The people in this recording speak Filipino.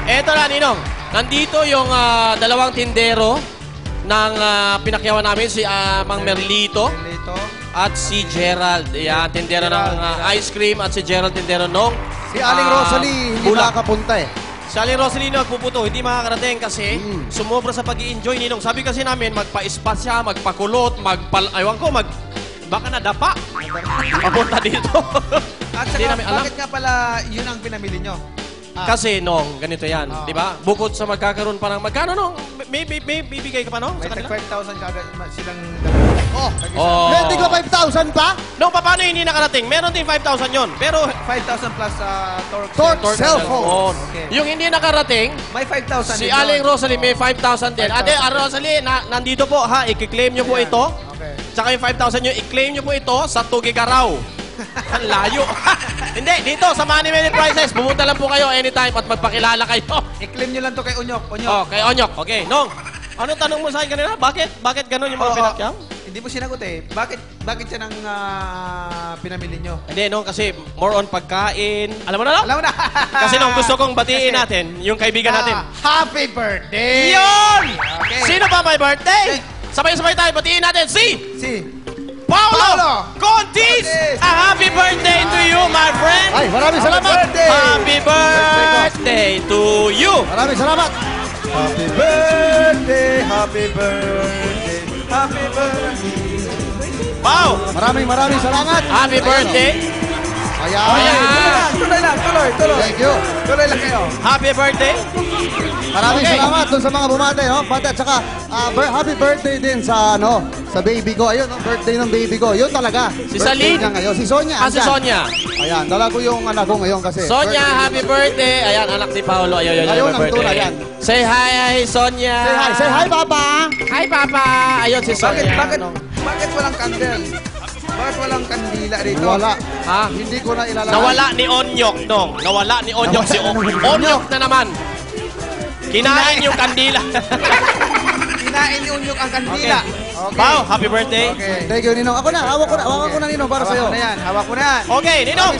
Eto na, Ninong. Nandito yung dalawang tindero ng pinakyawan namin, si Mang Merlito at si Gerald. Yan, tindero ng ice cream at si Gerald, tindero nung Si Aling Rosalie, hindi makakapunta eh. Si Aling Rosalie nagpuputo, hindi makakarating kasi sumobra sa pag-i-enjoy, Ninong. Sabi kasi namin, magpa-spa siya, magpakulot, baka nadapa. Papunta dito. At saka, bakit nga pala yun ang pinamili nyo? Kasi, Nong, ganito yan. Di ba? Bukod sa magkakaroon pa ng... Magkano, Nong? May bibigay ka pa, Nong? May 5,000 kagad silang... Oh. May tigla 5,000 pa? Nong, paano hindi nakarating? Meron din 5,000 yun. Pero... 5,000 plus Torque cellphone. Okay. Yung hindi nakarating, may 5,000 si Aling Rosalie may 5,000 din. Ate, Rosalie, nandito po, ha? I-claim nyo po ito. Okay. Tsaka yung 5,000 nyo, i-claim nyo po ito sa Tugigaraw. Ang layo. Hindi, dito sa Money Minute Prices. Pumunta lang po kayo anytime at magpakilala kayo. I-claim nyo lang to kay Onyok. Oh, kay Onyok. Okay, Nong. Ano tanong mo sa akin kanina? Bakit ganun yung mga pinakyam? Hindi mo sinagot eh. Bakit yan ang pinamili nyo? Hindi, Nong, kasi more on pagkain. Alam mo na, Nong? Alam mo na! Kasi, Nong, gusto kong batiin natin yung kaibigan natin. Happy birthday! Yun! Okay. Sino pa may birthday? Sabay-sabay tayo, batiin natin si Paolo Contis! A happy birthday to you, my friend! Ay, maraming salamat! Happy birthday to you! Maraming salamat! Happy birthday! Happy birthday! Happy birthday! Wow! Maraming salamat! Happy birthday! Ayan! Tuloy lang! Thank you! Tuloy lang kayo! Happy birthday! Maraming salamat dun sa mga bumate, no? Pati at saka, happy birthday din sa, sa baby ko. Ayun, birthday ng baby ko. Yun talaga. Si Salid? Niya ngayon. Si Sonia. Si Sonia. Ayan, dala ko yung anak ko ngayon kasi. Sonia, happy birthday! Ayan, anak ni Paolo. Ayun, Ayun, happy ang tula birthday. yan. Say hi, Sonia! Say hi, Papa! Hi, Papa! Ayun, si Sonia. Bakit walang candle? Bakit walang kandila rito? Wala. Ha? Hindi ko na ilalagay. Nawala ni Onyok, Nong. Nawala ni Onyok. Si Onyok na naman. Kinain yung kandila. Kinain ni Onyok ang kandila. Okay. Pao, happy birthday. Okay. Thank you, Ninong. Ako na, hawak ko na, Ninong, para sa'yo. Hawak ko na yan. Okay, Ninong.